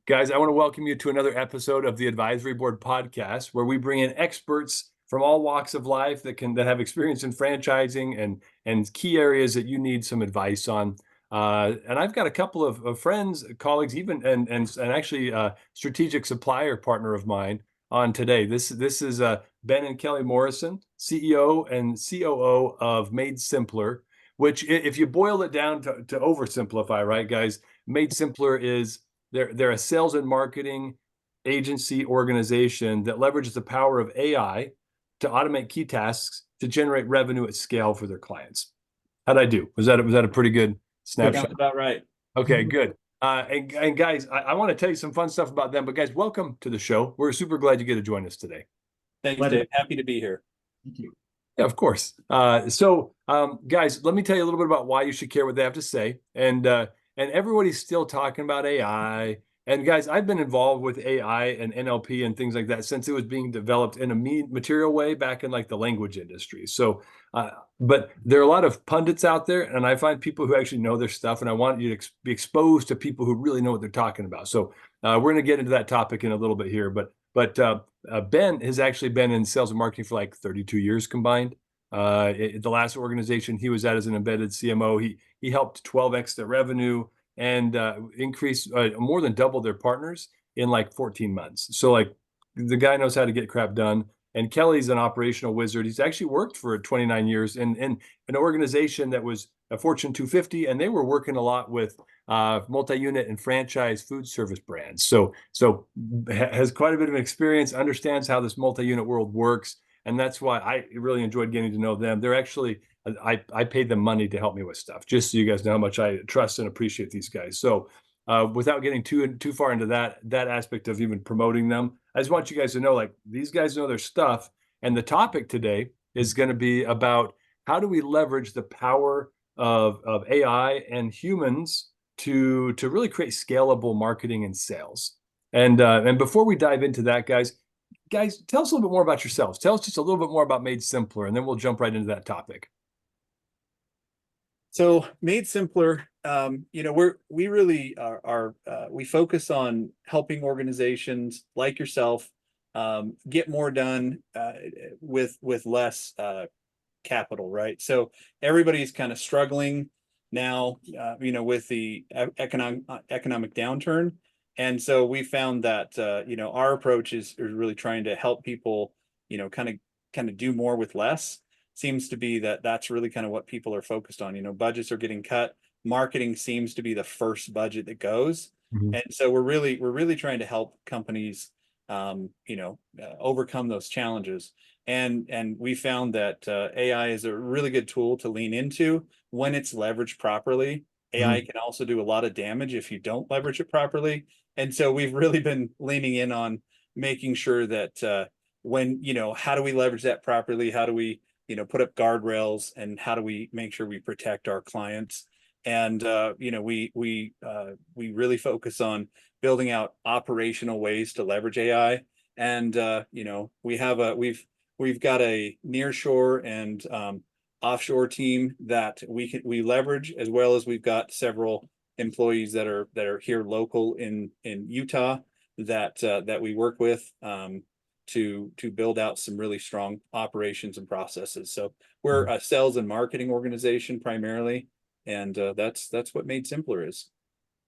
Guys, I want to welcome you to another episode of the Advisory Board podcast, where we bring in experts from all walks of life that have experience in franchising and key areas that you need some advice on. And I've got a couple of friends, colleagues, even and actually a strategic supplier partner of mine on today. This is Ben and Kelly Morrison, CEO and COO of Made Simpler, which, if you boil it down to oversimplify, right, guys, Made Simpler is they're a sales and marketing agency organization that leverages the power of AI to automate key tasks to generate revenue at scale for their clients. How'd I do? Was that a pretty good snapshot? Sounds about right. Okay, good. And guys, I want to tell you some fun stuff about them. But guys, welcome to the show. We're super glad you get to join us today. Thanks, Dave. Happy to be here. Thank you. Yeah, of course. Guys, let me tell you a little bit about why you should care what they have to say. And everybody's still talking about AI. And guys, I've been involved with AI and NLP and things like that since it was being developed in a material way back in like the language industry. But there are a lot of pundits out there, and I find people who actually know their stuff, and I want you to be exposed to people who really know what they're talking about. So we're going to get into that topic in a little bit here. But Ben has actually been in sales and marketing for like 32 years combined. The last organization he was at as an embedded CMO, he helped 12x their revenue and increase more than double their partners in like 14 months. So like the guy knows how to get crap done. And Kelly's an operational wizard. He's actually worked for 29 years in an organization that was a Fortune 250, and they were working a lot with multi-unit and franchise food service brands. So has quite a bit of experience, understands how this multi-unit world works. And that's why I really enjoyed getting to know them. They're actually, I paid them money to help me with stuff, just so you guys know how much I trust and appreciate these guys. So without getting too far into that aspect of even promoting them, I just want you guys to know, like, these guys know their stuff. And the topic today is going to be about how do we leverage the power of AI and humans to really create scalable marketing and sales. And before we dive into that, guys, tell us a little bit more about yourselves. Tell us just a little bit more about Made Simpler, and then we'll jump right into that topic. So Made Simpler, we really we focus on helping organizations like yourself get more done with less capital, right? So everybody's kind of struggling now, with the economic downturn. And so we found that, our approach is really trying to help people, kind of do more with less. Seems to be that's really kind of what people are focused on. Budgets are getting cut. Marketing seems to be the first budget that goes. Mm-hmm. And so we're really trying to help companies, overcome those challenges. And we found that AI is a really good tool to lean into when it's leveraged properly. AI can also do a lot of damage if you don't leverage it properly. And so we've really been leaning in on making sure that how do we leverage that properly? How do we, put up guardrails, and how do we make sure we protect our clients? And, we really focus on building out operational ways to leverage AI. And, we've got a nearshore and offshore team that we leverage, as well as we've got several employees that are here local in Utah that we work with to build out some really strong operations and processes. So we're a sales and marketing organization primarily, and that's what Made Simpler is.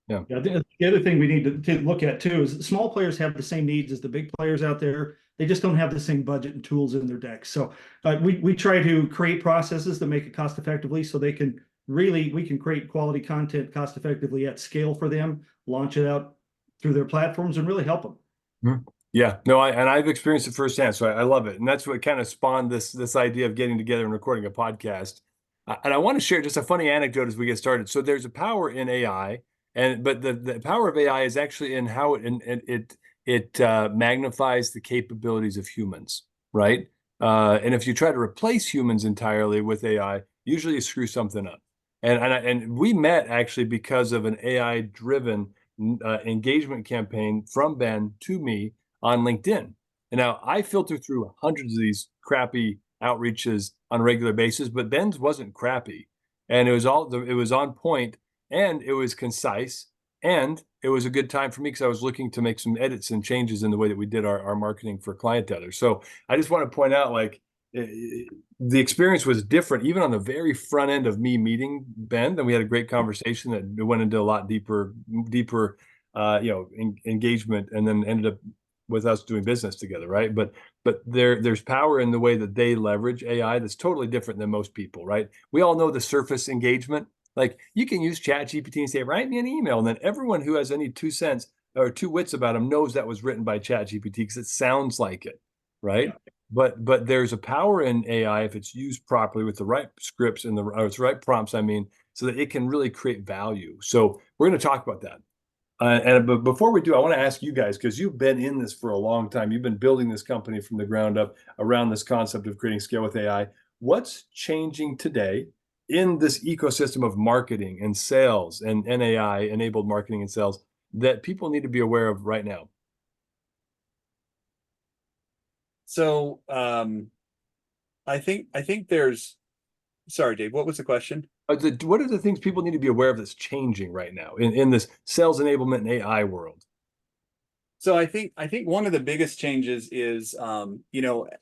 Yeah. The other thing we need to look at too is small players have the same needs as the big players out there. They just don't have the same budget and tools in their decks. So we try to create processes that make it cost effectively, so we can create quality content cost effectively at scale for them, launch it out through their platforms, and really help them. Mm-hmm. Yeah, no, I've experienced it firsthand, so I love it, and that's what kind of spawned this idea of getting together and recording a podcast. And I want to share just a funny anecdote as we get started. So there's a power in AI, but the power of AI is actually in how it magnifies the capabilities of humans, right? And if you try to replace humans entirely with AI, usually you screw something up. And we met actually because of an AI-driven engagement campaign from Ben to me on LinkedIn. And now I filter through hundreds of these crappy outreaches on a regular basis, but Ben's wasn't crappy, and it was on point, and it was concise, And it was a good time for me because I was looking to make some edits and changes in the way that we did our marketing for client tethers. So I just want to point out, like, the experience was different, even on the very front end of me meeting Ben. And we had a great conversation that went into a lot deeper, engagement, and then ended up with us doing business together, right? But there's power in the way that they leverage AI that's totally different than most people, right? We all know the surface engagement. Like, you can use Chat GPT and say, write me an email. And then everyone who has any 2 cents or two wits about them knows that was written by Chat GPT because it sounds like it, right? Yeah. But there's a power in AI if it's used properly with the right scripts and the right prompts, I mean, so that it can really create value. So we're going to talk about that. But before we do, I want to ask you guys, because you've been in this for a long time. You've been building this company from the ground up around this concept of creating scale with AI. What's changing today in this ecosystem of marketing and sales and AI enabled marketing and sales that people need to be aware of right now? So I think there's, sorry, Dave, what was the question? What are the things people need to be aware of that's changing right now in this sales enablement and AI world? So I think one of the biggest changes is,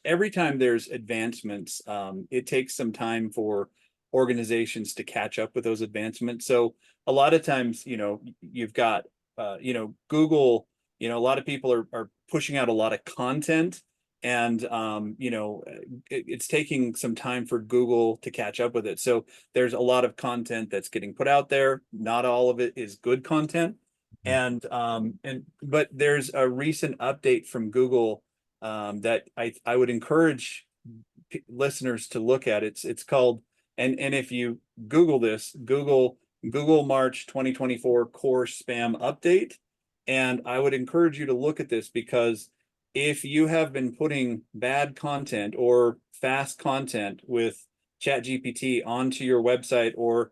every time there's advancements, it takes some time for organizations to catch up with those advancements. So a lot of times, you've got, Google, a lot of people are pushing out a lot of content, and it's taking some time for Google to catch up with it. So there's a lot of content that's getting put out there. Not all of it is good content. But there's a recent update from Google, that I would encourage listeners to look at. It's called, and if you Google this, Google March 2024 core spam update, and I would encourage you to look at this, because if you have been putting bad content or fast content with ChatGPT onto your website, or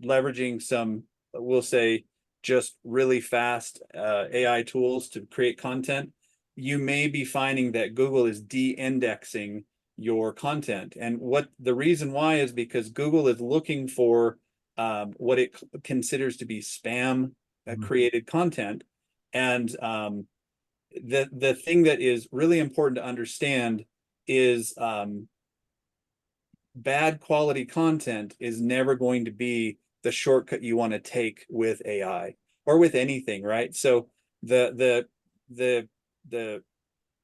leveraging some, we'll say, just really fast AI tools to create content, you may be finding that Google is de-indexing your content. And what the reason why is because Google is looking for what it considers to be spam created content. And the thing that is really important to understand is, bad quality content is never going to be the shortcut you want to take with AI or with anything, right? So the the the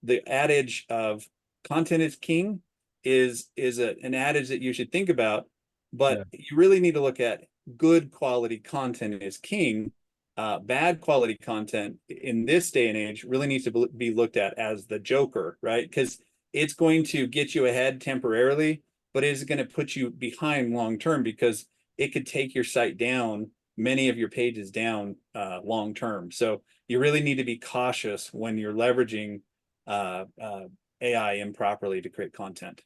the adage of content is king is an adage that you should think about, but Yeah. you really need to look at good quality content is king. Bad quality content in this day and age really needs to be looked at as the joker, right? Because it's going to get you ahead temporarily, but it is going to put you behind long term, because it could take your site down, many of your pages down, long term. So you really need to be cautious when you're leveraging AI improperly to create content.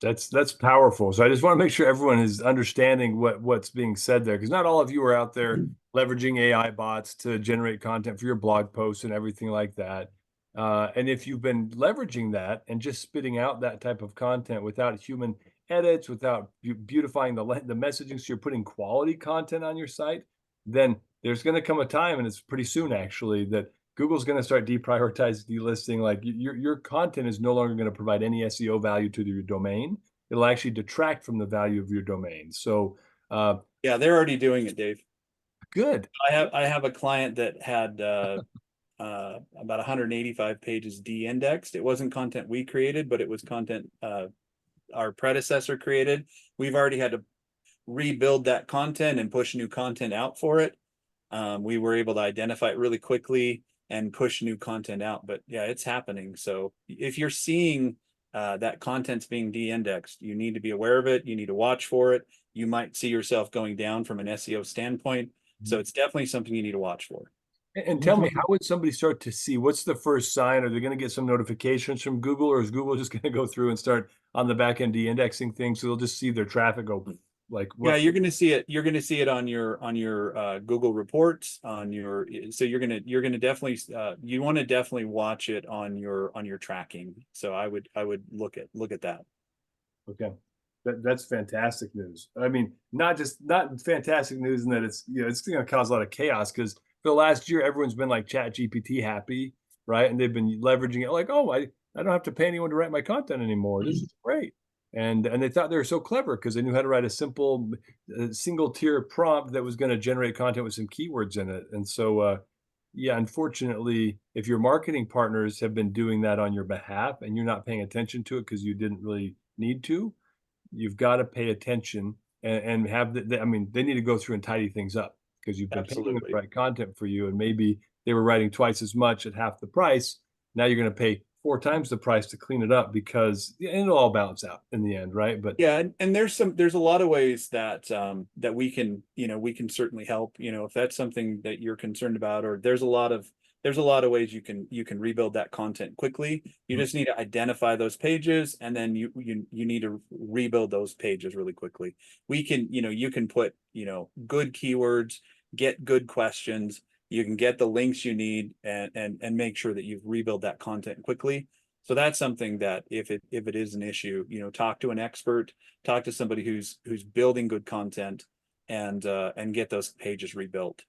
That's powerful. So I just want to make sure everyone is understanding what's being said there, because not all of you are out there leveraging AI bots to generate content for your blog posts and everything like that. And if you've been leveraging that and just spitting out that type of content without human edits, without beautifying the messaging, so you're putting quality content on your site, then there's going to come a time, and it's pretty soon actually, that Google's going to start deprioritize delisting. Like, your content is no longer going to provide any SEO value to your domain. It'll actually detract from the value of your domain. So yeah, they're already doing it, Dave. good. I have a client that had about 185 pages de-indexed. It wasn't content we created, but it was content our predecessor created. We've already had to rebuild that content and push new content out for it. We were able to identify it really quickly and push new content out. But yeah, it's happening. So if you're seeing that content's being de-indexed, you need to be aware of it. You need to watch for it. You might see yourself going down from an SEO standpoint. So it's definitely something you need to watch for. And tell me, how would somebody start to see, what's the first sign? Are they going to get some notifications from Google, or is Google just going to go through and start on the back end de-indexing things? So they'll just see their traffic go like what? Yeah, you're going to see it. You're going to see it on your Google reports, on your, so you're going to definitely, you want to definitely watch it on your tracking. So I would look at that. Okay. That's fantastic news. I mean, not fantastic news in that it's, it's going to cause a lot of chaos, because for the last year, everyone's been like Chat GPT happy, right? And they've been leveraging it like, oh, I don't have to pay anyone to write my content anymore. This is great. And they thought they were so clever because they knew how to write a simple single tier prompt that was going to generate content with some keywords in it. And so, yeah, unfortunately, if your marketing partners have been doing that on your behalf and you're not paying attention to it because you didn't really need to, you've got to pay attention and have I mean, they need to go through and tidy things up, because you've been paying them to write content for you, and maybe they were writing twice as much at half the price. Now you're going to pay 4 times the price to clean it up, because it'll all balance out in the end, right? But yeah, and there's a lot of ways that that we can, we can certainly help, if that's something that you're concerned about, or there's a lot of ways you can rebuild that content quickly. You just need to identify those pages, and then you need to rebuild those pages really quickly. We can, you can put, good keywords, get good questions, you can get the links you need, and make sure that you've rebuild that content quickly. So that's something that if it is an issue, talk to an expert, talk to somebody who's building good content, and get those pages rebuilt.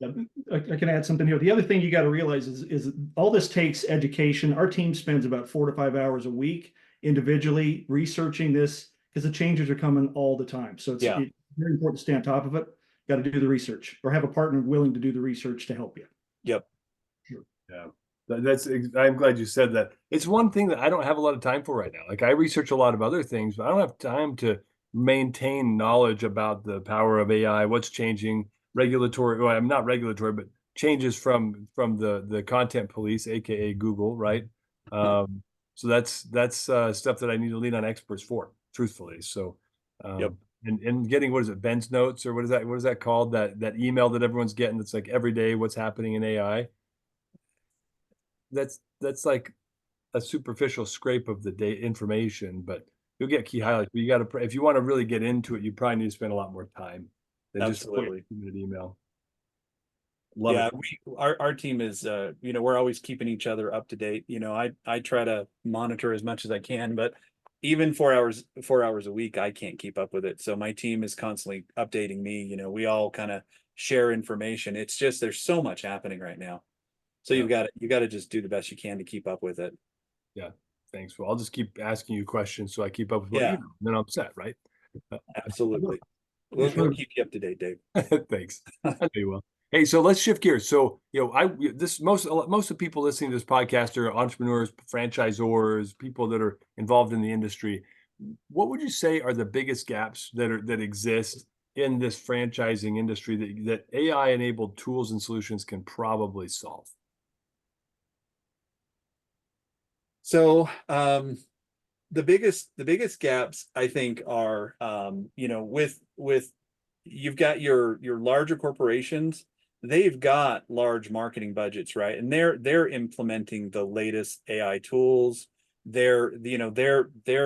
I can add something here. The other thing you got to realize is all this takes education. Our team spends about 4 to 5 hours a week individually researching this, because the changes are coming all the time. So it's very important to stay on top of it. Got to do the research, or have a partner willing to do the research to help you. Yep. Sure. Yeah. I'm glad you said that. It's one thing that I don't have a lot of time for right now. Like, I research a lot of other things, but I don't have time to maintain knowledge about the power of AI, what's changing, regulatory, well, I'm not regulatory, but changes from the content police, aka Google, right? So that's stuff that I need to lean on experts for, truthfully. So and getting, what is it, Ben's notes, or what is that called? That email that everyone's getting that's like every day what's happening in AI. That's like a superficial scrape of the data information, but you'll get key highlights. But you got to, if you want to really get into it, you probably need to spend a lot more time than just a 2-minute email. Love it. Our team is, we're always keeping each other up to date. I try to monitor as much as I can, but even 4 hours a week, I can't keep up with it. So my team is constantly updating me. We all kind of share information. It's just, there's so much happening right now. So you got to just do the best you can to keep up with it. Yeah. Thanks. Well, I'll just keep asking you questions so I keep up with what you know, and then I'm set, right? Absolutely. We'll keep you up to date, Dave. Thanks. I know you will. Hey, so let's shift gears. So, most of the people listening to this podcast are entrepreneurs, franchisors, people that are involved in the industry. What would you say are the biggest gaps that exist in this franchising industry that AI-enabled tools and solutions can probably solve? So, the biggest gaps, I think, are, with you've got your larger corporations. They've got large marketing budgets, right? And they're implementing the latest AI tools. They're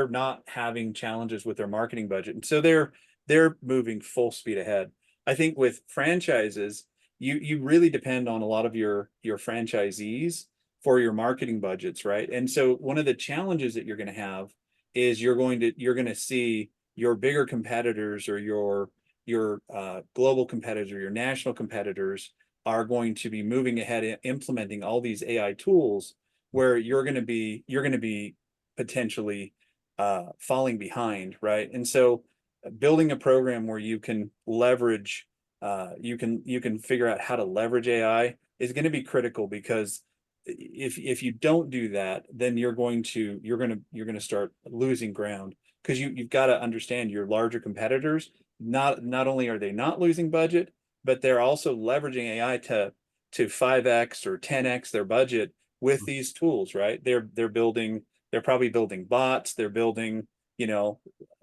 not having challenges with their marketing budget, and so they're moving full speed ahead. I think with franchises, you really depend on a lot of your franchisees for your marketing budgets, right? And so one of the challenges that you're going to have is you're going to see your bigger competitors, or your global competitor, your national competitors, are going to be moving ahead and implementing all these AI tools, where you're going to be potentially falling behind, right? And so building a program where you can leverage, you can figure out how to leverage AI is going to be critical, because if you don't do that, then you're going to start losing ground, because you've got to understand your larger competitors. Not only are they not losing budget, but they're also leveraging AI to 5x or 10x their budget with these tools, right? They're probably building bots, they're building,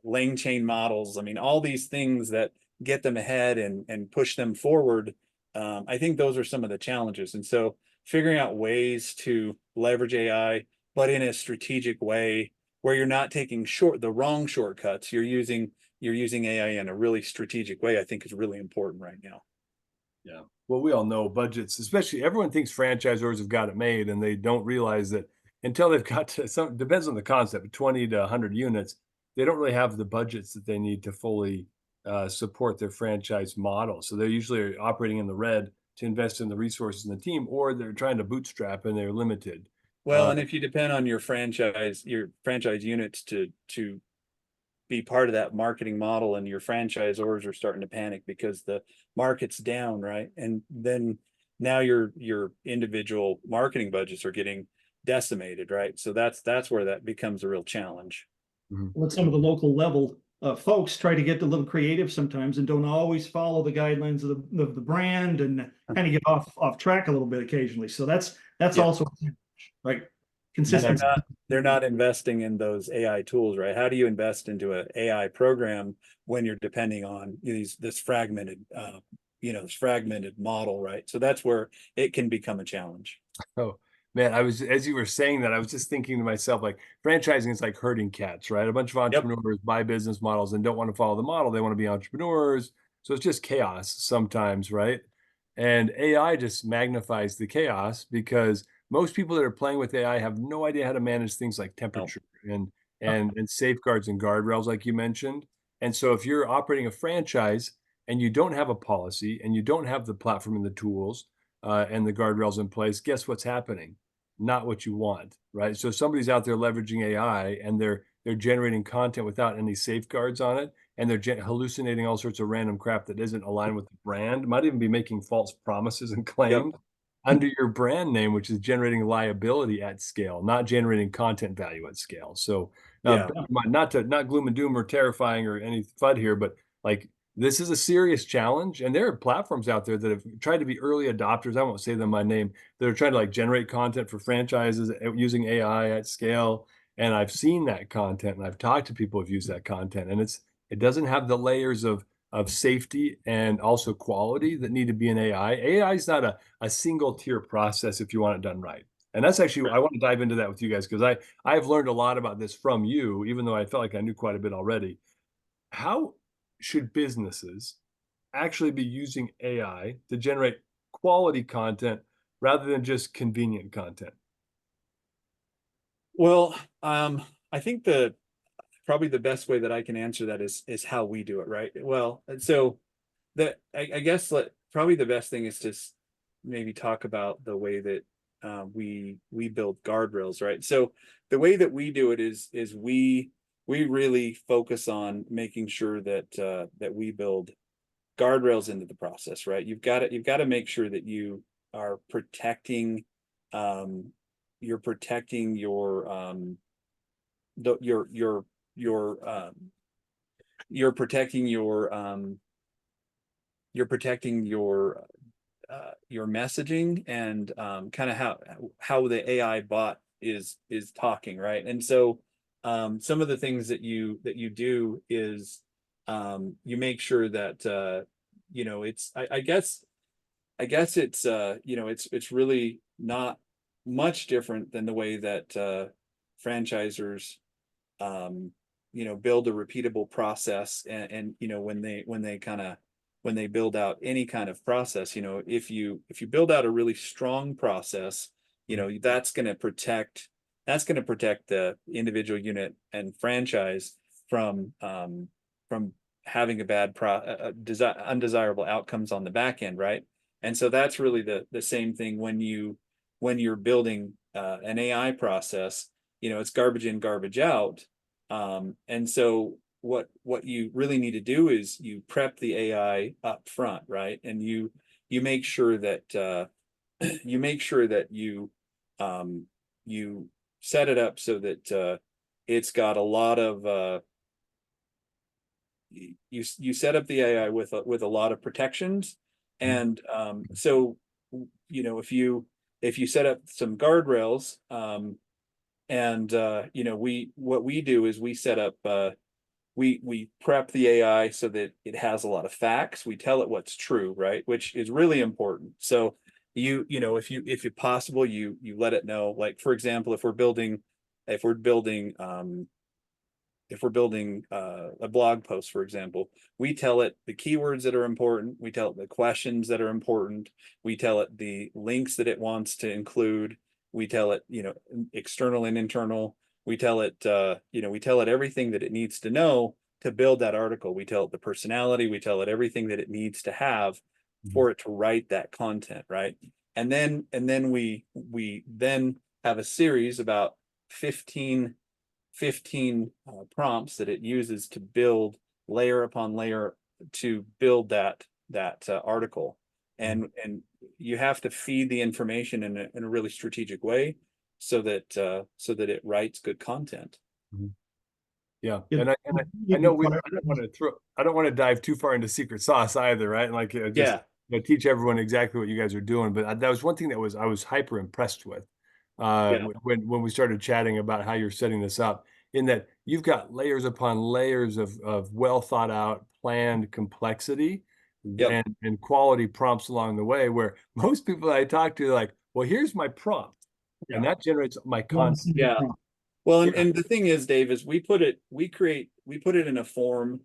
lane chain models. I mean, all these things that get them ahead and push them forward. I think those are some of the challenges. And so figuring out ways to leverage AI, but in a strategic way, where you're not taking the wrong shortcuts. You're using AI in a really strategic way, I think, is really important right now. Yeah. Well, we all know budgets, especially, everyone thinks franchisors have got it made, and they don't realize that until they've got to depends on the concept, 20 to 100 units, they don't really have the budgets that they need to fully support their franchise model. So they're usually operating in the red to invest in the resources in the team, or they're trying to bootstrap and they're limited. Well, and if you depend on your franchise units to be part of that marketing model, and your franchisors are starting to panic because the market's down, right? And then now your individual marketing budgets are getting decimated, right? So that's where that becomes a real challenge. Let some of the local level folks try to get a little creative sometimes and don't always follow the guidelines of the brand, and kind of get off track a little bit occasionally. So that's Yeah. also right. And Consistency. they're not investing in those AI tools, right? How do you invest into an AI program when you're depending on this fragmented model, right? So that's where it can become a challenge. Oh man, as you were saying that, I was just thinking to myself, like franchising is like herding cats, right? A bunch of Yep. entrepreneurs buy business models and don't want to follow the model. They want to be entrepreneurs. So it's just chaos sometimes, right? And AI just magnifies the chaos because most people that are playing with AI have no idea how to manage things like No. temperature and safeguards and guardrails, like you mentioned. And so if you're operating a franchise and you don't have a policy and you don't have the platform and the tools, and the guardrails in place, guess what's happening? Not what you want, right? So somebody's out there leveraging AI and they're generating content without any safeguards on it, and they're hallucinating all sorts of random crap that isn't aligned with the brand. Might even be making false promises and claims under your brand name, which is generating liability at scale, not generating content value at scale. So, Yeah. not gloom and doom or terrifying or any FUD here, but like this is a serious challenge, and there are platforms out there that have tried to be early adopters. I won't say them by name. That are trying to like generate content for franchises using AI at scale. And I've seen that content, and I've talked to people who've used that content, and it doesn't have the layers of safety and also quality that need to be in AI. AI is not a single tier process if you want it done right. And that's actually, I want to dive into that with you guys because I've learned a lot about this from you, even though I felt like I knew quite a bit already. How should businesses actually be using AI to generate quality content rather than just convenient content? Well, I think probably the best way that I can answer that is how we do it, right? Well, so I guess probably the best thing is to maybe talk about the way that we build guardrails, right? So the way that we do it is we really focus on making sure that that we build guardrails into the process, right? You've got to make sure that you are protecting you're protecting you're protecting your messaging, and kind of how the AI bot is talking, right? And so some of the things that you do is you make sure that it's I guess it's it's really not much different than the way that franchisors build a repeatable process, and when they build out any kind of process, if you build out a really strong process, that's going to protect the individual unit and franchise from having a bad undesirable outcomes on the back end, right? And so that's really the same thing when you're building an AI process. It's garbage in, garbage out. And so what you really need to do is you prep the AI up front, right? And you make sure that you set it up so that it's got a lot of you set up the AI with a lot of protections. And so if you set up some guardrails, and what we do is we set up we prep the AI so that it has a lot of facts. We tell it what's true, right? Which is really important. So if possible, you let it know. Like, for example, if we're building a blog post, for example, we tell it the keywords that are important. We tell it the questions that are important. We tell it the links that it wants to include. We tell it, external and internal. we tell it, we tell it everything that it needs to know to build that article. We tell it the personality, we tell it everything that it needs to have for it to write that content, right? And then we then have a series about 15 prompts that it uses to build layer upon layer to build that article. And you have to feed the information in a really strategic way so that it writes good content. Yeah, It I know I requires- don't want to dive too far into secret sauce either, right? And like just Yeah. teach everyone exactly what you guys are doing. But that was one thing that I was hyper impressed with Yeah. when we started chatting about how you're setting this up, in that you've got layers upon layers of well thought out, planned complexity Yep. and quality prompts along the way, where most people I talk to are like, well, here's my prompt, and Yeah. that generates my One content. single Yeah. prompt. Well, Yeah. and the thing is, Dave, is we put it in a form.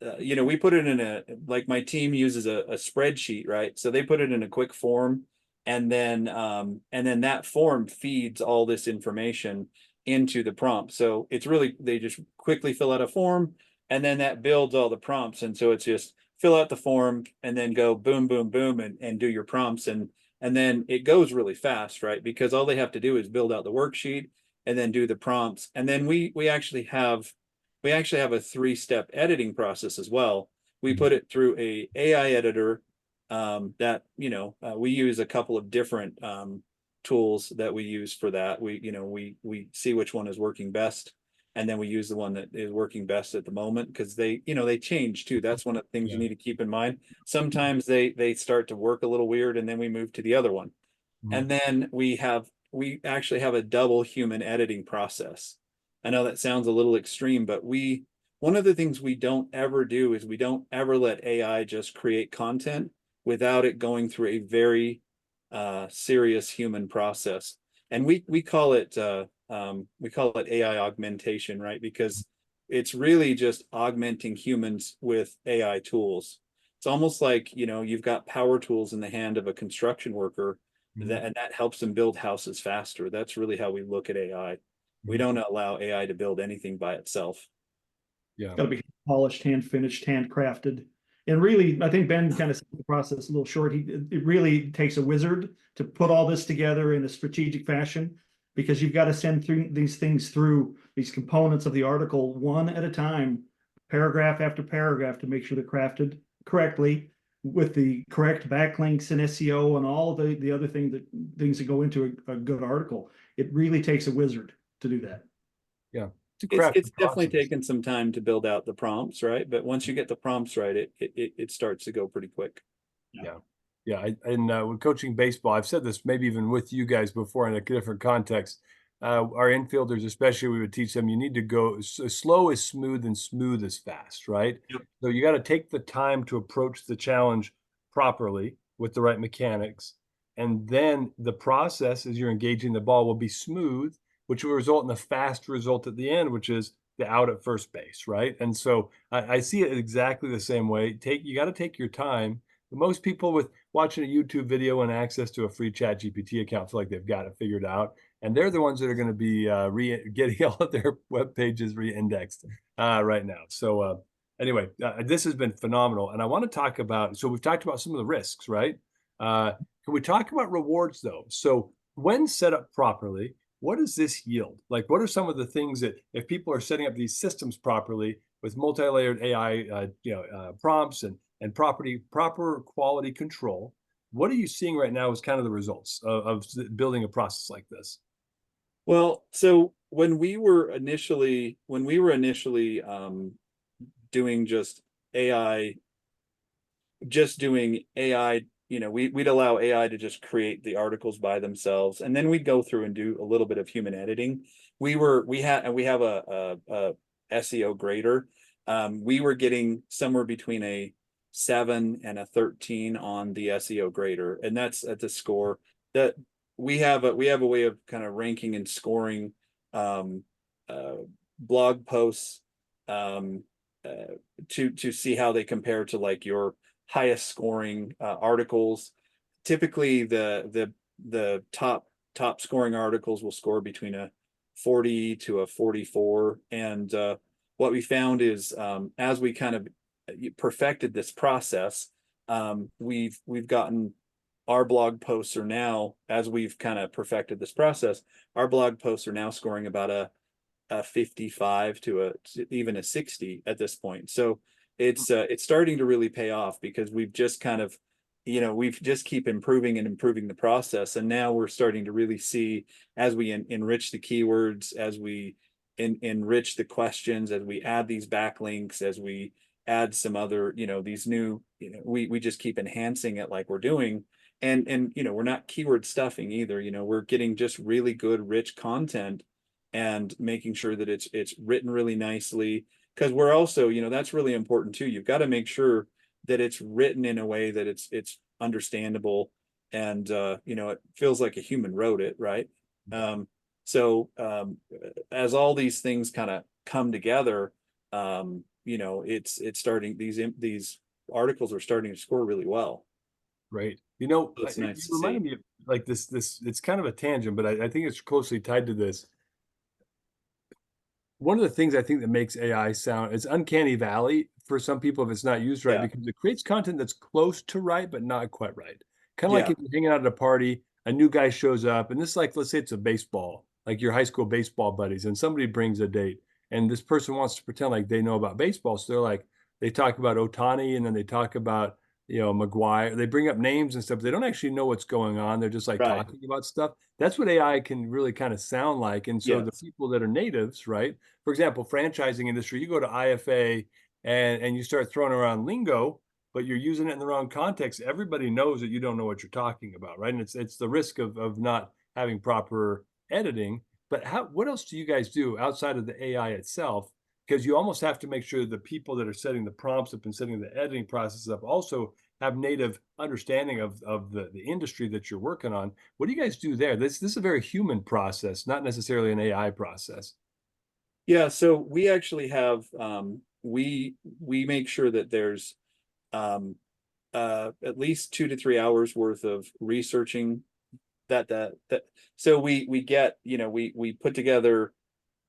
We put it in like my team uses a spreadsheet, right? So they put it in a quick form, and then that form feeds all this information into the prompt. So it's really, they just quickly fill out a form, and then that builds all the prompts. And so it's just fill out the form and then go boom, boom, boom, and do your prompts. And then it goes really fast, right? Because all they have to do is build out the worksheet and then do the prompts. And then we actually have a 3-step editing process as well. We put it through a AI editor that we use a couple of different tools that we use for that. We see which one is working best, and then we use the one that is working best at the moment, because they change too. That's one of the things you need to keep in mind. Sometimes they start to work a little weird, and then we move to the other one. And then we actually have a double human editing process. I know that sounds a little extreme, but one of the things we don't ever do is we don't ever let AI just create content without it going through a very serious human process. And we call it AI augmentation, right? Because it's really just augmenting humans with AI tools. It's almost like, you've got power tools in the hand of a construction worker, and that helps them build houses faster. That's really how we look at AI. We don't allow AI to build anything by itself. Yeah. Got to be polished, hand finished, handcrafted. And really, I think Ben kind of set the process a little short. It really takes a wizard to put all this together in a strategic fashion, because you've got to send through these things through these components of the article one at a time, paragraph after paragraph, to make sure they're crafted correctly with the correct backlinks and SEO and all the other things that go into a good article. It really takes a wizard to do that. Yeah. It's definitely taken some time to build out the prompts, right? But once you get the prompts right, it starts to go pretty quick. Yeah. When coaching baseball, I've said this maybe even with you guys before in a different context. Our infielders, especially, we would teach them you need to go slow is smooth and smooth is fast, right? Yep. So you got to take the time to approach the challenge properly with the right mechanics. And then the process as you're engaging the ball will be smooth, which will result in a fast result at the end, which is the out at first base, right? And so I see it exactly the same way. You got to take your time. Most people with watching a YouTube video and access to a free Chat GPT account feel like they've got it figured out, and they're the ones that are going to be getting all of their web pages re-indexed right now. So anyway, this has been phenomenal, and I want to talk about. So we've talked about some of the risks, right? Can we talk about rewards though? So when set up properly, what does this yield? Like, what are some of the things that, if people are setting up these systems properly with multi-layered AI, prompts and proper quality control, what are you seeing right now as kind of the results of building a process like this? Well, so when we were initially doing doing AI, we'd allow AI to just create the articles by themselves, and then we'd go through and do a little bit of human editing. We have a SEO grader. We were getting somewhere between a 7 and a 13 on the SEO grader, and that's at the score that we have a way of kind of ranking and scoring blog posts to see how they compare to like your highest scoring articles. Typically the top scoring articles will score between a 40 to a 44. And what we found is, as we kind of perfected this process, we've gotten our blog posts are now, as we've kind of perfected this process, our blog posts are now scoring about a 55 to even a 60 at this point. So it's starting to really pay off, because we've just kind of, we've just keep improving and improving the process. And now we're starting to really see, as we enrich the keywords, as we enrich the questions, as we add these backlinks, as we add some other, these new, we just keep enhancing it like we're doing. And we're not keyword stuffing either. We're getting just really good, rich content and making sure that it's written really nicely. Because we're also, that's really important too. You've got to make sure that it's written in a way that it's understandable, and it feels like a human wrote it, right? So as all these things kind of come together, it's starting, these articles are starting to score really well. Right. It's You nice to reminded see. me of like this, it's kind of a tangent, but I think it's closely tied to this. One of the things I think that makes AI sound, it's uncanny valley for some people if it's not used right, Yeah. because it creates content that's close to right, but not quite right. Kind of like Yeah. if you're hanging out at a party, a new guy shows up, and this is like, let's say it's a baseball, like your high school baseball buddies, and somebody brings a date, and this person wants to pretend like they know about baseball. So they're like, they talk about Otani, and then they talk about, McGuire. They bring up names and stuff. They don't actually know what's going on. They're just like Right. talking about stuff. That's what AI can really kind of sound like. And so the Yes. people that are natives, right? For example, franchising industry, you go to IFA and you start throwing around lingo, but you're using it in the wrong context. Everybody knows that you don't know what you're talking about, right? And it's the risk of not having proper editing. But what else do you guys do outside of the AI itself? Because you almost have to make sure the people that are setting the prompts up and setting the editing process up also have native understanding of the industry that you're working on. What do you guys do there? This is a very human process, not necessarily an AI process. Yeah, so we actually have, we make sure that there's at least 2 to 3 hours worth of researching that so we get, we put together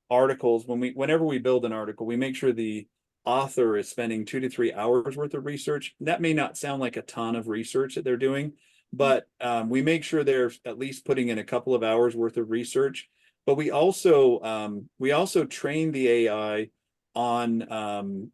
articles. Whenever we build an article, we make sure the author is spending 2 to 3 hours worth of research. That may not sound like a ton of research that they're doing, but we make sure they're at least putting in a couple of hours worth of research. But we also train the AI on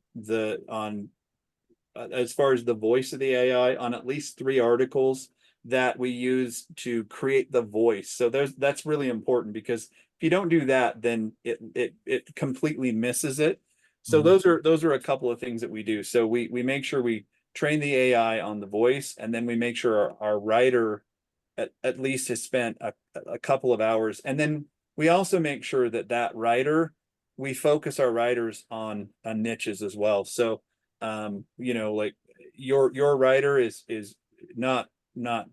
as far as the voice of the AI, on at least 3 articles that we use to create the voice. So that's really important, because if you don't do that, then it completely misses it. So Mhm. those are a couple of things that we do. So we make sure we train the AI on the voice, and then we make sure our writer at least has spent a couple of hours. And then we also make sure that writer, we focus our writers on niches as well. So like your writer is not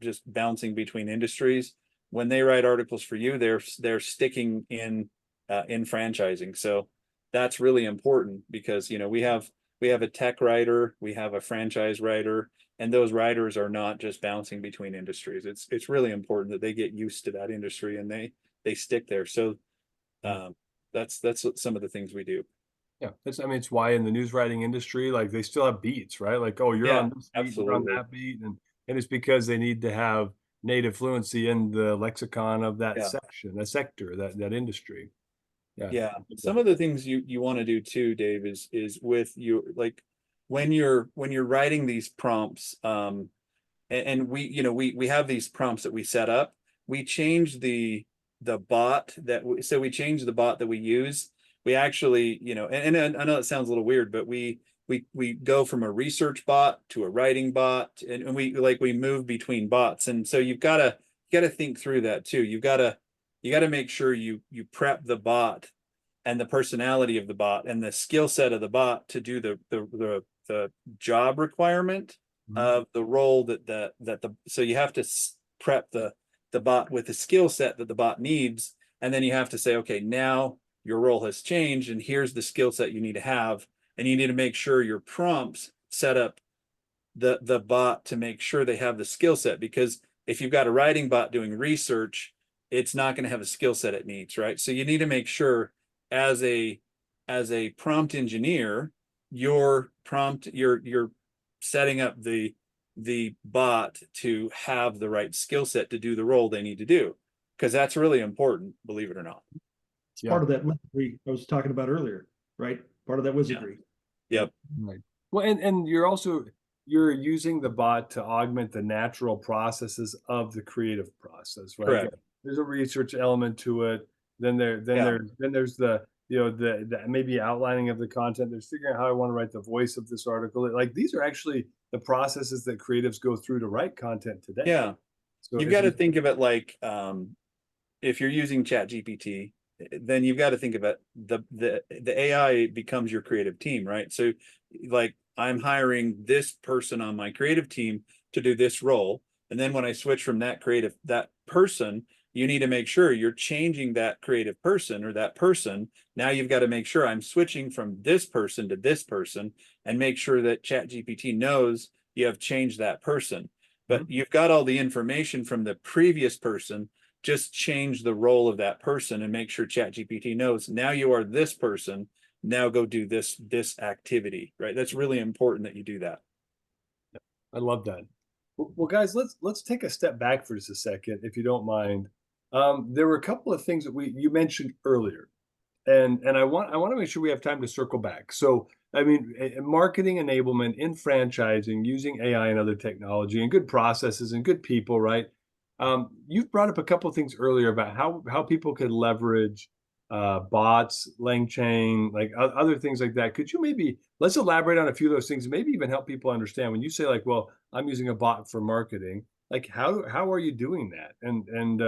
just bouncing between industries. When they write articles for you, they're sticking in franchising. So that's really important, because we have a tech writer, we have a franchise writer, and those writers are not just bouncing between industries. It's really important that they get used to that industry and they stick there. So that's some of the things we do. Yeah, I mean, it's why in the news writing industry, like they still have beats, right? Like, oh, you're Yeah, on this beat, you're on absolutely. that beat, and it's because they need to have native fluency in the lexicon of that Yeah. section, that sector, that industry. Yeah. Yeah, some of the things you want to do too, Dave, is with you, like when you're writing these prompts, and we have these prompts that we set up. We change the bot so we change the bot that we use. We actually, and I know it sounds a little weird, but we go from a research bot to a writing bot, and we move between bots. And so you got to think through that too. You got to make sure you prep the bot and the personality of the bot and the skill set of the bot to do the job requirement Mhm. of the role so you have to prep the bot with the skill set that the bot needs. And then you have to say, okay, now your role has changed and here's the skill set you need to have. And you need to make sure your prompts set up the bot to make sure they have the skill set. Because if you've got a writing bot doing research, it's not going to have a skill set it needs, right? So you need to make sure as a prompt engineer, you're setting up the bot to have the right skill set to do the role they need to do, because that's really important, believe it or not. It's part of that wizardry I was talking about earlier, right? Part of that wizardry. Yep. Right. Well, and you're using the bot to augment the natural processes of the creative process, right? Correct. There's a research element to it. Then there's the the maybe outlining of the content. There's figuring out how I want to write the voice of this article. Like these are actually the processes that creatives go through to write content today. Yeah. So You've got to think of it like, if you're using ChatGPT, then you've got to think of it, the AI becomes your creative team, right? So like I'm hiring this person on my creative team to do this role. And then when I switch from that person, you need to make sure you're changing that creative person or that person. Now you've got to make sure I'm switching from this person to this person, and make sure that ChatGPT knows you have changed that person. But you've got all the information from the previous person. Just change the role of that person and make sure ChatGPT knows now you are this person. Now go do this activity, right? That's really important that you do that. I love that. Well, guys, let's take a step back for just a second, if you don't mind. There were a couple of things that you mentioned earlier, and I want to make sure we have time to circle back. So, I mean, marketing enablement in franchising using AI and other technology and good processes and good people, right? You've brought up a couple of things earlier about how people could leverage bots, LangChain, like other things like that. Could you maybe let's elaborate on a few of those things, and maybe even help people understand when you say like, well, I'm using a bot for marketing. Like, how are you doing that, and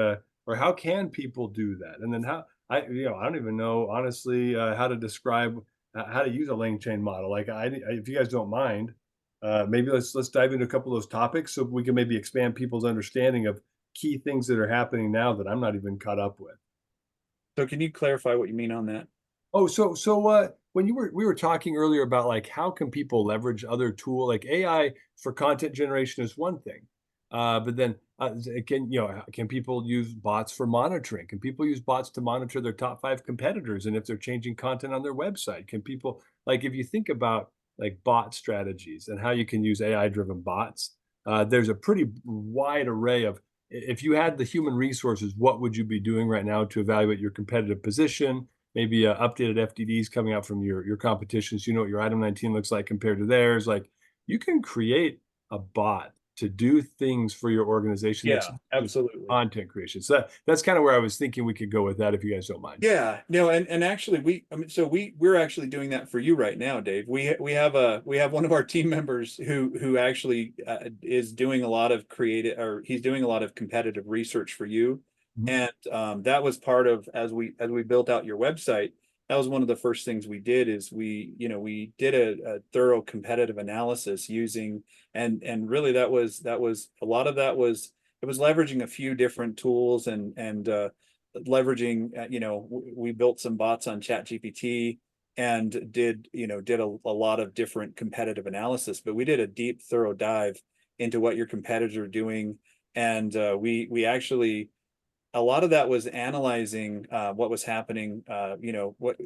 or how can people do that, and then I don't even know honestly how to describe how to use a LangChain model. Like, if you guys don't mind, maybe let's dive into a couple of those topics so we can maybe expand people's understanding of key things that are happening now that I'm not even caught up with. So can you clarify what you mean on that? Oh, when we were talking earlier about like how can people leverage other tool like AI for content generation is one thing, but then can people use bots for monitoring? Can people use bots to monitor their top 5 competitors and if they're changing content on their website? Can people like if you think about like bot strategies and how you can use AI driven bots, there's a pretty wide array of if you had the human resources, what would you be doing right now to evaluate your competitive position? Maybe updated FDDs coming out from your competitions. You know what your item 19 looks like compared to theirs. Like you can create a bot to do things for your organization. Yeah, absolutely. Content creation. So that's kind of where I was thinking we could go with that, if you guys don't mind. Yeah, no, and actually we're actually doing that for you right now, Dave. We have one of our team members who actually is doing a lot of creative, or he's doing a lot of competitive research for you. And that was part of as we built out your website. That was one of the first things we did is we did a thorough competitive analysis using and really that was a lot of that was it was leveraging a few different tools and leveraging we built some bots on ChatGPT and did a lot of different competitive analysis, but we did a deep thorough dive into what your competitors are doing. And we actually a lot of that was analyzing what was happening. What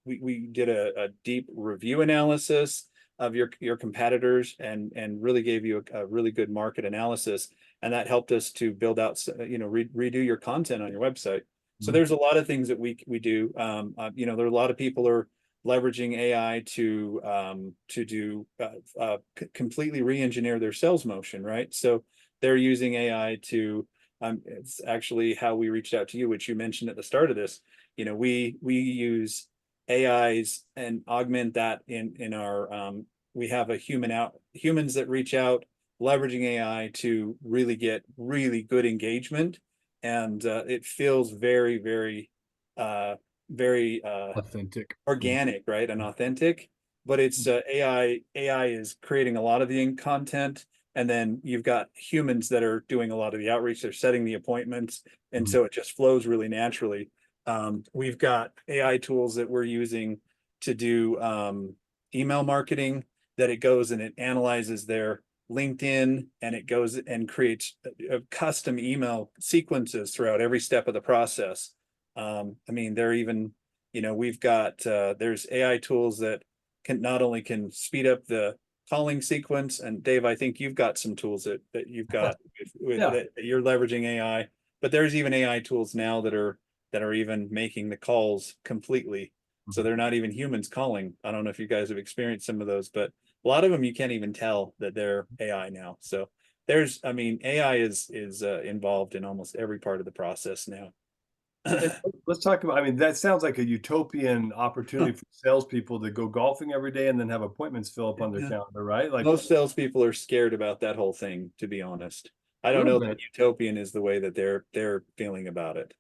we did a deep review analysis of your competitors and really gave you a really good market analysis, and that helped us to build out redo your content on your website. So there's a lot of things that we do. There are a lot of people are leveraging AI to do completely re-engineer their sales motion, right? So they're using AI to it's actually how we reached out to you, which you mentioned at the start of this. We use AIs and augment that in our we have humans that reach out leveraging AI to really get really good engagement, and it feels very very authentic, organic, right, and authentic. But it's AI is creating a lot of the content, and then you've got humans that are doing a lot of the outreach. They're setting the appointments, and so it just flows really naturally. We've got AI tools that we're using to do email marketing, that it goes and it analyzes their LinkedIn, and it goes and creates custom email sequences throughout every step of the process. I mean, they're even, we've got there's AI tools that can not only can speed up the calling sequence, and Dave, I think you've got some tools that you've got Yeah. that you're leveraging AI, but there's even AI tools now that are even making the calls completely. So they're not even humans calling. I don't know if you guys have experienced some of those, but a lot of them you can't even tell that they're AI now. So I mean, AI is involved in almost every part of the process now. Let's talk about, I mean, that sounds like a utopian opportunity for salespeople to go golfing every day and then have appointments fill up on their Yeah. calendar, right? Like Most salespeople are scared about that whole thing, to be honest. I a don't little know that bit. utopian is the way that they're feeling about it.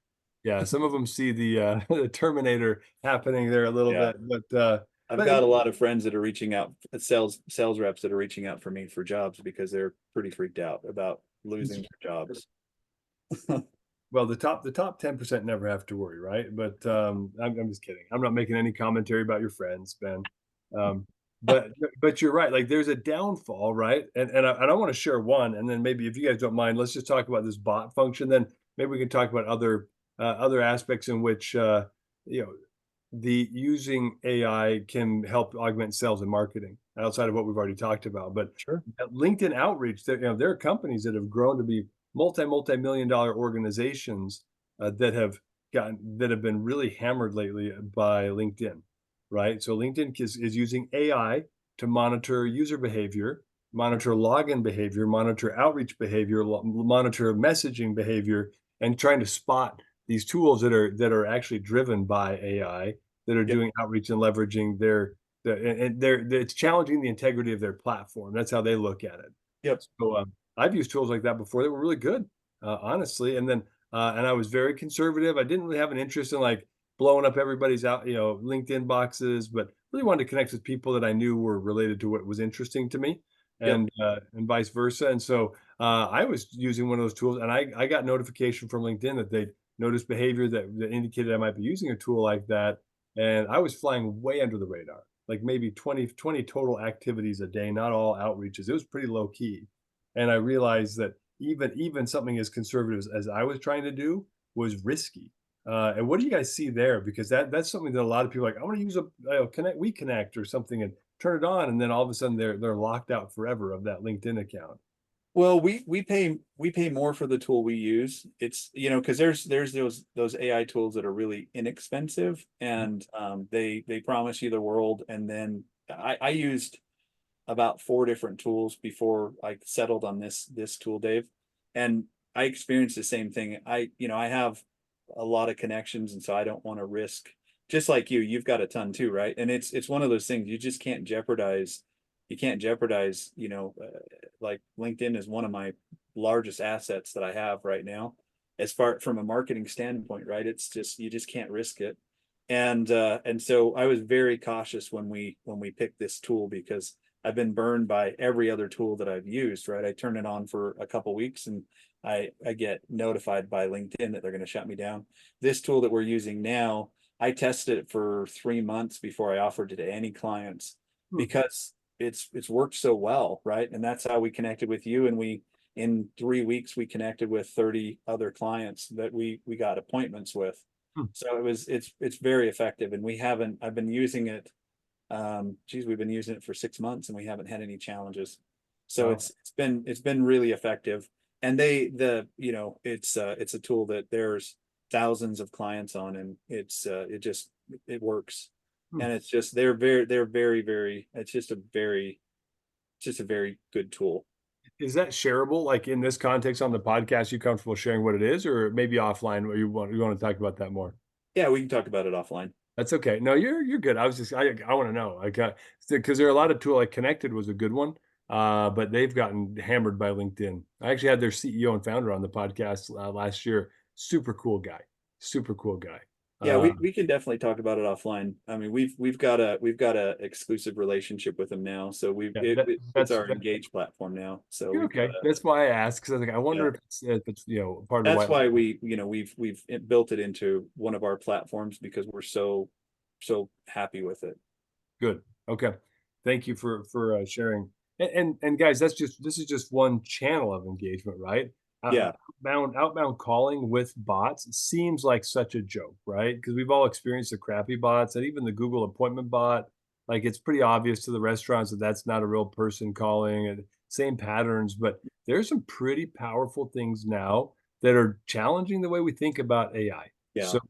Yeah, some of them see the the Terminator happening there a little Yeah. bit, but I've got a lot of friends that are reaching out, sales reps that are reaching out for me for jobs because they're pretty freaked out about losing their jobs. well, the top 10% never have to worry, right? But I'm just kidding. I'm not making any commentary about your friends, Ben. Um, but you're right. Like there's a downfall, right? And I want to share one, and then maybe if you guys don't mind, let's just talk about this bot function. Then maybe we can talk about other aspects in which you know the using AI can help augment sales and marketing outside of what we've already talked about. But Sure. LinkedIn outreach, there are companies that have grown to be multi-million dollar organizations that have been really hammered lately by LinkedIn, right? So LinkedIn is using AI to monitor user behavior, monitor login behavior, monitor outreach behavior, monitor messaging behavior, and trying to spot these tools that are actually driven by AI that are Yep. doing outreach and leveraging it's challenging the integrity of their platform. That's how they look at it. Yep. So I've used tools like that before that were really good, honestly. And I was very conservative. I didn't really have an interest in like blowing up everybody's LinkedIn boxes, but really wanted to connect with people that I knew were related to what was interesting to me, Yep. and vice versa. And so I was using one of those tools, and I got notification from LinkedIn that they noticed behavior that indicated I might be using a tool like that, and I was flying way under the radar, like maybe 20 total activities a day, not all outreaches. It was pretty low key. And I realized that even something as conservative as I was trying to do was risky. And what do you guys see there? Because that's something that a lot of people are like, I want to use connect or something and turn it on, and then all of a sudden they're locked out forever of that LinkedIn account. Well, we pay more for the tool we use. It's, because there's those AI tools that are really inexpensive, and they promise you the world. And then I used about 4 different tools before I settled on this tool, Dave. And I experienced the same thing. I have a lot of connections, and so I don't want to risk, just like you've got a ton too, right? And it's one of those things you just can't jeopardize. You can't jeopardize, like LinkedIn is one of my largest assets that I have right now, as far from a marketing standpoint, right? It's just, you just can't risk it. And so I was very cautious when we picked this tool, because I've been burned by every other tool that I've used, right? I turn it on for a couple weeks and I get notified by LinkedIn that they're going to shut me down. This tool that we're using now, I tested it for 3 months before I offered it to any clients, Hmm. because it's worked so well, right? And that's how we connected with you. And in 3 weeks, we connected with 30 other clients that we got appointments with. Hmm. So it's very effective. And I've been using it. We've been using it for 6 months and we haven't had any challenges. So Wow. it's been really effective. And it's a tool that there's thousands of clients on, and it works. Hmm. And it's just, they're very, it's just a very good tool. Is that shareable? Like in this context on the podcast, you comfortable sharing what it is, or maybe offline where you want to talk about that more? Yeah, we can talk about it offline. That's okay. No, you're good. I want to know, like, because there are a lot of tool, like Connected was a good one, but they've gotten hammered by LinkedIn. I actually had their CEO and founder on the podcast last year. Super cool guy. Super cool guy. Yeah, Uh, we can definitely talk about it offline. I mean, we've got a exclusive relationship with them now. So yeah, it's our Engage platform now. So you're we've got okay. That's why I asked, because I was like, I yeah. wonder if it's part of the That's white. why we've built it into one of our platforms, because we're so happy with it. Good. Okay. Thank you for sharing. And guys, this is just one channel of engagement, right? Yeah. Outbound calling with bots seems like such a joke, right? Because we've all experienced the crappy bots and even the Google appointment bot. Like it's pretty obvious to the restaurants that that's not a real person calling, and same patterns. But there's some pretty powerful things now that are challenging the way we think about AI. Yeah. So,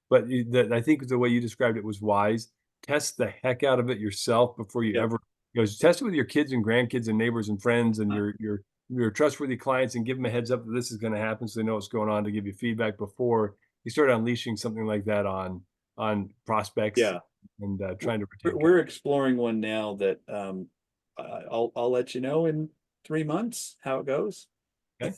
but I think the way you described it was wise. Test the heck out of it yourself before you Yep. ever test it with your kids and grandkids and neighbors and friends and your trustworthy clients, and give them a heads up that this is going to happen so they know what's going on, to give you feedback before you start unleashing something like that on prospects. Yeah. And trying to protect. We're exploring one now that I'll let you know in 3 months how it goes. Okay.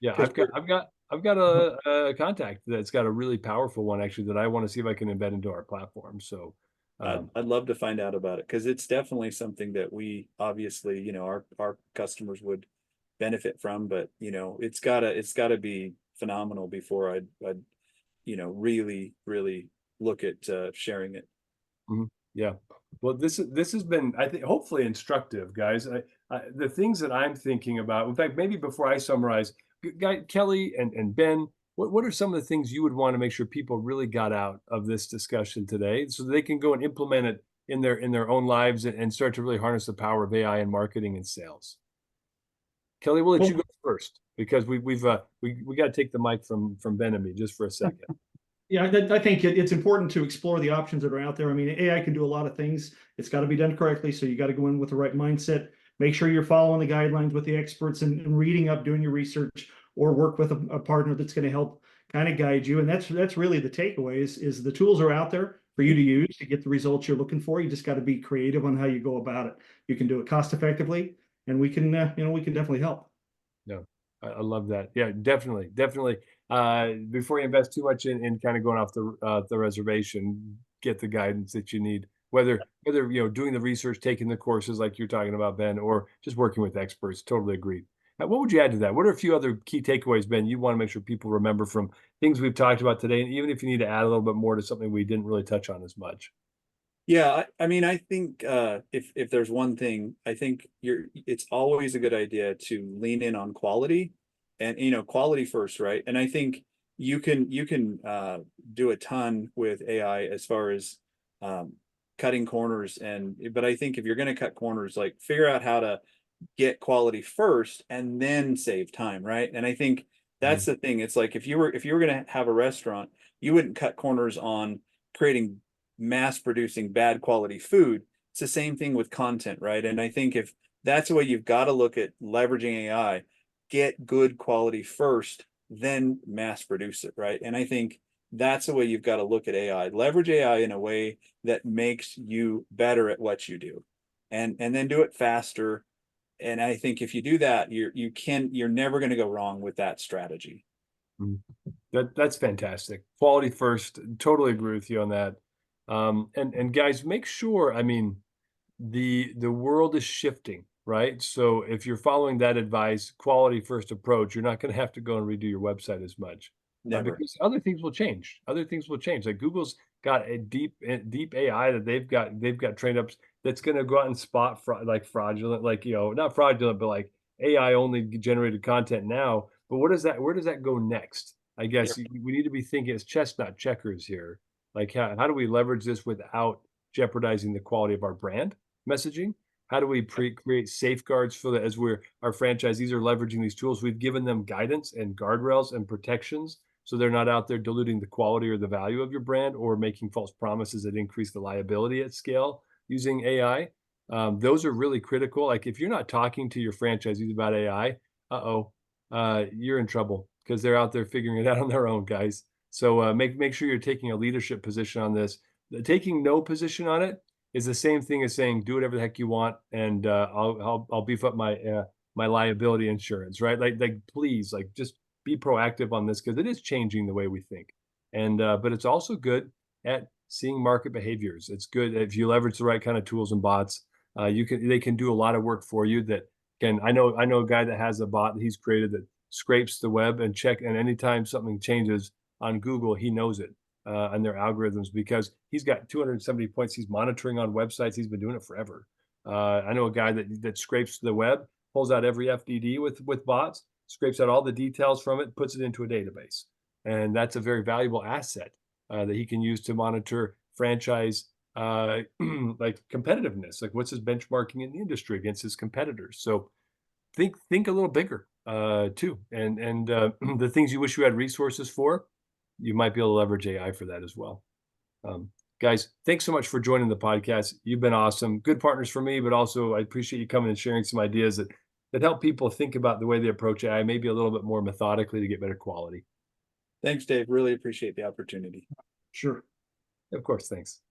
Yeah, I've got a contact that's got a really powerful one actually that I want to see if I can embed into our platform. So I'd love to find out about it, because it's definitely something that we obviously, our customers would benefit from, but it's gotta be phenomenal before I'd really look at sharing it. yeah. Well, this has been, I think, hopefully instructive, guys. The things that I'm thinking about, in fact, maybe before I summarize, Kelly and Ben, what are some of the things you would want to make sure people really got out of this discussion today, so they can go and implement it in their own lives and start to really harness the power of AI in marketing and sales? Kelly, we'll let you go first, because we got to take the mic from Ben and me just for a second. Yeah, I think it's important to explore the options that are out there. I mean, AI can do a lot of things. It's got to be done correctly, so you got to go in with the right mindset. Make sure you're following the guidelines with the experts and reading up, doing your research, or work with a partner that's going to help kind of guide you. And that's really the takeaway is the tools are out there for you to use to get the results you're looking for. You just got to be creative on how you go about it. You can do it cost effectively, and we can definitely help. No, I love that. Yeah, definitely. Before you invest too much in kind of going off the reservation, get the guidance that you need. Whether doing the research, taking the courses like you're talking about, Ben, or just working with experts. Totally agreed. What would you add to that? What are a few other key takeaways, Ben, you want to make sure people remember from things we've talked about today, and even if you need to add a little bit more to something we didn't really touch on as much? Yeah, I mean, I think if there's one thing, I think it's always a good idea to lean in on quality, and quality first, right? And I think you can do a ton with AI as far as cutting corners, but I think if you're going to cut corners, like, figure out how to get quality first and then save time, right? And I think that's the thing. It's like if you were going to have a restaurant, you wouldn't cut corners on creating mass producing bad quality food. It's the same thing with content, right? And I think if that's the way you've got to look at leveraging AI, get good quality first, then mass produce it, right? And I think that's the way you've got to look at AI. Leverage AI in a way that makes you better at what you do, and then do it faster. And I think if you do that, you're never going to go wrong with that strategy. That's fantastic. Quality first. Totally agree with you on that. And guys, make sure, I mean, the world is shifting, right? So if you're following that advice, quality first approach, you're not going to have to go and redo your website as much. Never. Because other things will change. Other things will change. Like Google's got a deep AI that they've got trained up that's going to go out and spot fraudulent, like, not fraudulent, but like AI only generated content now. But where does that go next? I guess we need to be thinking it's chess, not checkers here. Like, how do we leverage this without jeopardizing the quality of our brand messaging? How do we create safeguards for that as our franchisees are leveraging these tools? We've given them guidance and guardrails and protections, so they're not out there diluting the quality or the value of your brand, or making false promises that increase the liability at scale using AI. Those are really critical. Like, if you're not talking to your franchisees about AI, you're in trouble, because they're out there figuring it out on their own, guys. So make sure you're taking a leadership position on this. Taking no position on it is the same thing as saying do whatever the heck you want, and I'll beef up my my liability insurance, right? Like please, like, just be proactive on this, because it is changing the way we think. And but it's also good at seeing market behaviors. It's good if you leverage the right kind of tools and bots. They can do a lot of work for you. That can I know a guy that has a bot that he's created that scrapes the web and anytime something changes on Google, he knows it and their algorithms, because he's got 270 points he's monitoring on websites. He's been doing it forever. I know a guy that scrapes the web, pulls out every FDD with bots, scrapes out all the details from it, puts it into a database. And that's a very valuable asset that he can use to monitor franchise like competitiveness, like what's his benchmarking in the industry against his competitors. So think a little bigger too. And the things you wish you had resources for, you might be able to leverage AI for that as well. Guys, thanks so much for joining the podcast. You've been awesome. Good partners for me, but also I appreciate you coming and sharing some ideas that help people think about the way they approach AI, maybe a little bit more methodically to get better quality. Thanks, Dave. Really appreciate the opportunity. Sure. Of course, thanks.